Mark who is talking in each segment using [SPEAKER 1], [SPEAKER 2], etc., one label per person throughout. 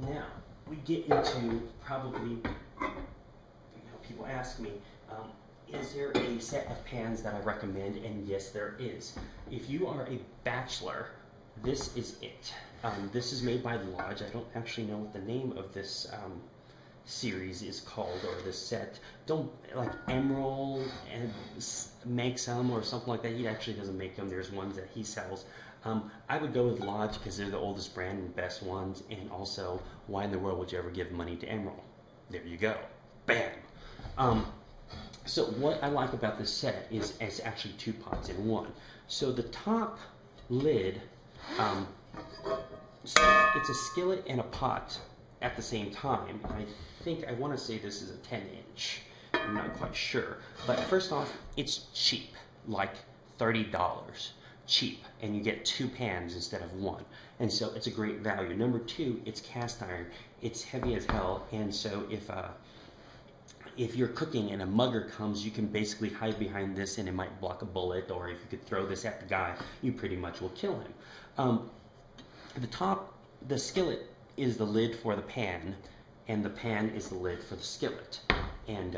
[SPEAKER 1] Now, we get into probably, people ask me, is there a set of pans that I recommend? And yes, there is. If you are a bachelor, this is it. This is made by Lodge. I don't actually know what the name of this series is called, or this set. Don't, like, Emerald and make some or something like that. He actually doesn't make them. There's ones that he sells. I would go with Lodge because they're the oldest brand and best ones, and also, why in the world would you ever give money to Emerald? There you go. Bam! So what I like about this set is it's actually two pots in one. So the top lid, so it's a skillet and a pot at the same time. I want to say this is a 10-inch. I'm not quite sure. But first off, it's cheap, like $30. Cheap, and you get two pans instead of one. And so it's a great value. Number two, it's cast iron. It's heavy as hell, and so if you're cooking and a mugger comes, you can basically hide behind this and it might block a bullet, or if you could throw this at the guy, you pretty much will kill him. The skillet is the lid for the pan, and the pan is the lid for the skillet. And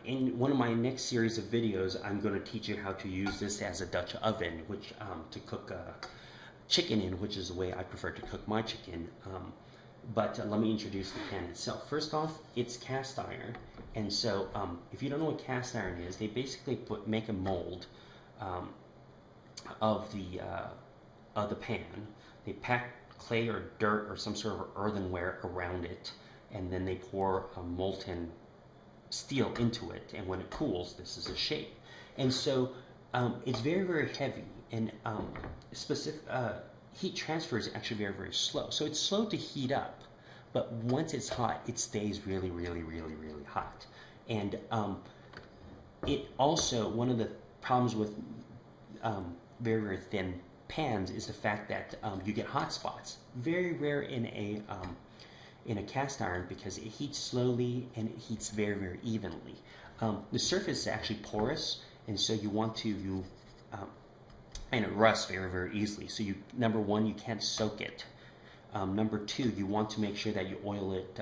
[SPEAKER 1] in one of my next series of videos, I'm going to teach you how to use this as a Dutch oven, which to cook chicken in, which is the way I prefer to cook my chicken. But let me introduce the pan itself. First off, it's cast iron, and so if you don't know what cast iron is, they basically make a mold of the pan. They pack clay or dirt or some sort of earthenware around it, and then they pour a molten steel into it, and when it cools, this is a shape. And so it's very, very heavy, and heat transfer is actually very, very slow. So it's slow to heat up, but once it's hot, it stays really, really, really, really hot. And it also, one of the problems with very, very thin pans is the fact that you get hot spots. Very rare in a cast iron because it heats slowly and it heats very, very evenly. The surface is actually porous, and so you want to and it rusts very, very easily. So number one, you can't soak it. Number two, you want to make sure that you oil it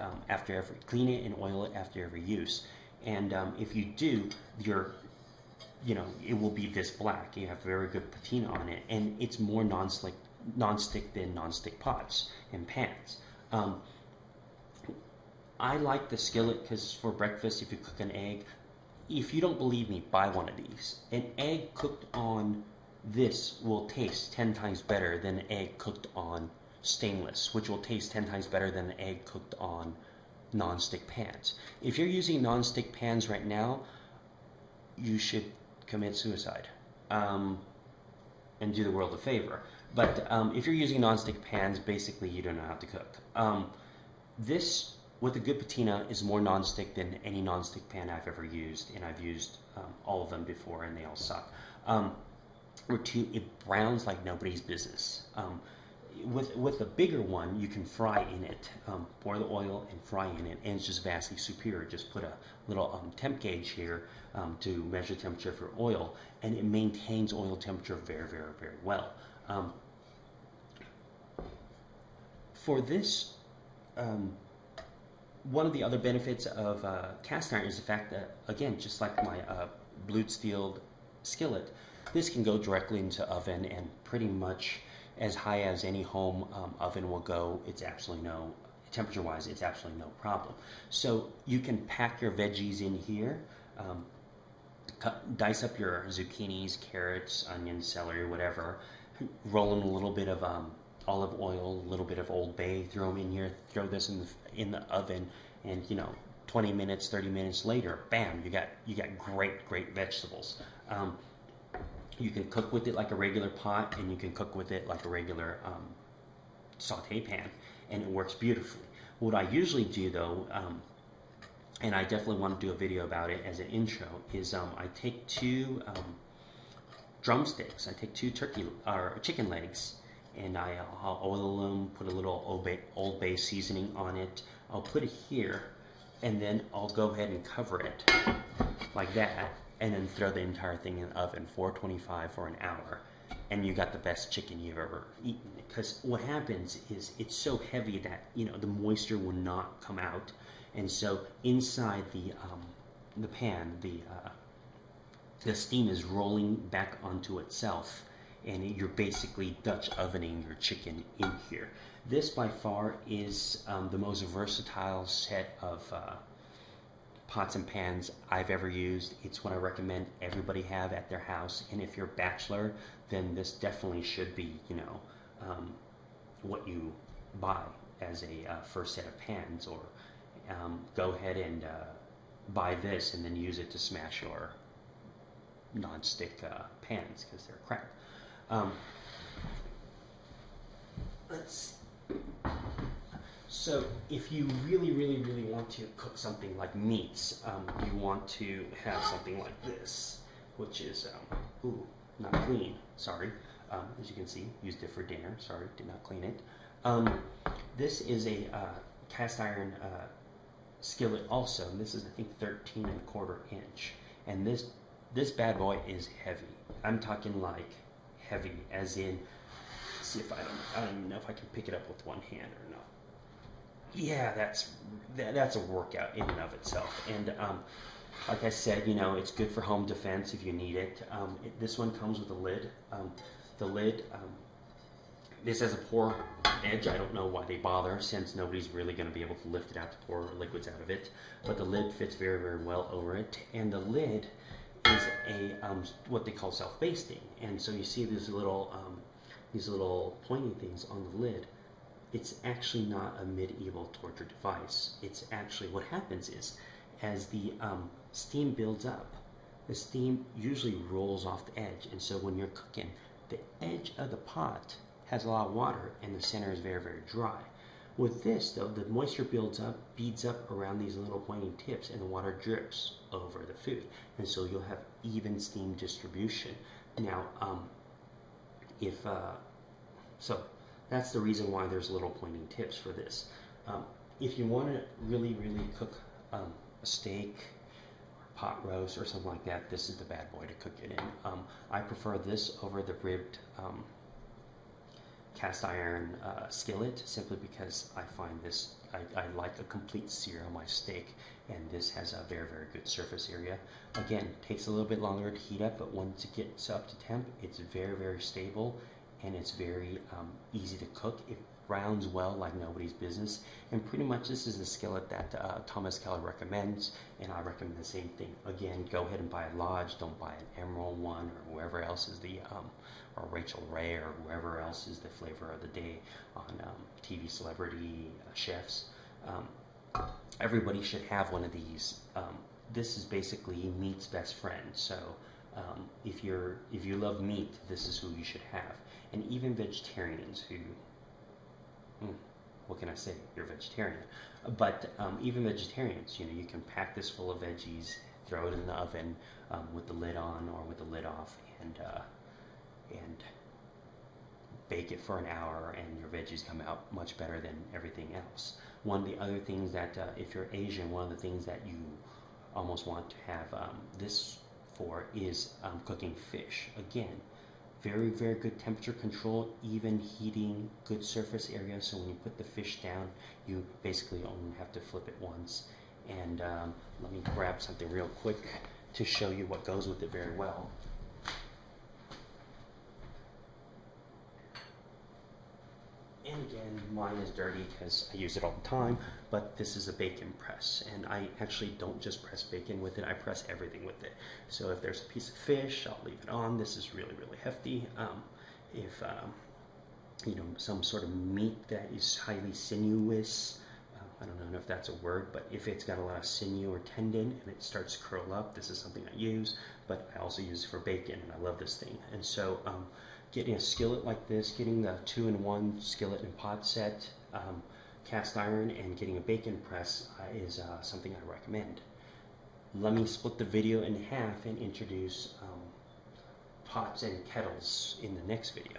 [SPEAKER 1] clean it and oil it after every use. And if you do, it will be this black. You have very good patina on it, and it's more non-stick than non-stick pots and pans. I like the skillet because for breakfast, if you cook an egg, if you don't believe me, buy one of these. An egg cooked on this will taste 10 times better than an egg cooked on stainless, which will taste 10 times better than an egg cooked on non-stick pans. If you're using non-stick pans right now, you should commit suicide and do the world a favor. But if you're using non-stick pans, basically you don't know how to cook. This, with a good patina, is more non-stick than any non-stick pan I've ever used, and I've used all of them before, and they all suck. Or two, it browns like nobody's business. With a bigger one, you can fry in it, pour the oil and fry in it, and it's just vastly superior. Just put a little temp gauge here to measure temperature for oil, and it maintains oil temperature very, very, very well. For this, one of the other benefits of cast iron is the fact that, again, just like my blued steel skillet, this can go directly into oven, and pretty much as high as any home oven will go. It's absolutely temperature-wise, it's absolutely no problem. So you can pack your veggies in here, dice up your zucchinis, carrots, onions, celery, whatever, roll in a little bit of olive oil, a little bit of Old Bay, throw them in here, throw this in the oven, and 20 minutes, 30 minutes later, bam, you got great vegetables. You can cook with it like a regular pot, and you can cook with it like a regular saute pan, and it works beautifully. What I usually do, though, and I definitely want to do a video about it as an intro, is I take two drumsticks, I take two chicken legs, and I'll oil them, put a little Old Bay seasoning on it. I'll put it here, and then I'll go ahead and cover it like that, and then throw the entire thing in the oven, 425 for an hour. and you got the best chicken you've ever eaten. Because what happens is it's so heavy that the moisture will not come out, and so inside the pan, the steam is rolling back onto itself, and you're basically Dutch ovening your chicken in here. This by far is the most versatile set of pots and pans I've ever used. It's what I recommend everybody have at their house, and if you're a bachelor, then this definitely should be what you buy as a first set of pans, or go ahead and buy this and then use it to smash your non-stick pans because they're crap. So if you really, really, really want to cook something like meats, you want to have something like this, which is, not clean, sorry. As you can see, used it for dinner, sorry, did not clean it. This is a cast iron skillet also, and this is, I think, 13¼ inch. And this bad boy is heavy. I'm talking like heavy, as in, see if I don't even know if I can pick it up with one hand or not. Yeah, that's a workout in and of itself. And like I said, it's good for home defense if you need it. This one comes with a lid. The lid, this has a pour edge. I don't know why they bother, since nobody's really going to be able to lift it out to pour liquids out of it. But the lid fits very, very well over it. And the lid is a what they call self-basting. And so you see these little pointy things on the lid. It's actually not a medieval torture device. It's actually, what happens is, as the steam builds up, the steam usually rolls off the edge, and so when you're cooking, the edge of the pot has a lot of water, and the center is very, very dry. With this, though, the moisture builds up, beads up around these little pointing tips, and the water drips over the food, and so you'll have even steam distribution. Now, so that's the reason why there's little pointing tips for this. If you want to really, really cook a steak, or pot roast, or something like that, this is the bad boy to cook it in. I prefer this over the ribbed cast iron skillet, simply because I find this, I like a complete sear on my steak, and this has a very, very good surface area. Again, takes a little bit longer to heat up, but once it gets up to temp, it's very, very stable, and it's very easy to cook. It browns well like nobody's business, and pretty much this is the skillet that Thomas Keller recommends, and I recommend the same thing. Again, go ahead and buy a Lodge, don't buy an Emerald one, or whoever else is the, or Rachel Ray, or whoever else is the flavor of the day on TV celebrity chefs. Everybody should have one of these. This is basically meat's best friend, so if you love meat, this is who you should have. And even vegetarians who, what can I say? You're a vegetarian. But even vegetarians, you can pack this full of veggies, throw it in the oven with the lid on or with the lid off, and bake it for an hour, and your veggies come out much better than everything else. One of the other things that, if you're Asian, one of the things that you almost want to have this for is cooking fish. Again, very, very good temperature control, even heating, good surface area, so when you put the fish down, you basically only have to flip it once. And let me grab something real quick to show you what goes with it very well. And again, mine is dirty because I use it all the time, but this is a bacon press, and I actually don't just press bacon with it, I press everything with it. So if there's a piece of fish, I'll leave it on. This is really, really hefty. If some sort of meat that is highly sinuous, I don't know if that's a word, but if it's got a lot of sinew or tendon and it starts to curl up, this is something I use, but I also use it for bacon, and I love this thing. And so getting a skillet like this, getting the 2-in-1 skillet and pot set, cast iron, and getting a bacon press is something I recommend. Let me split the video in half and introduce pots and kettles in the next video.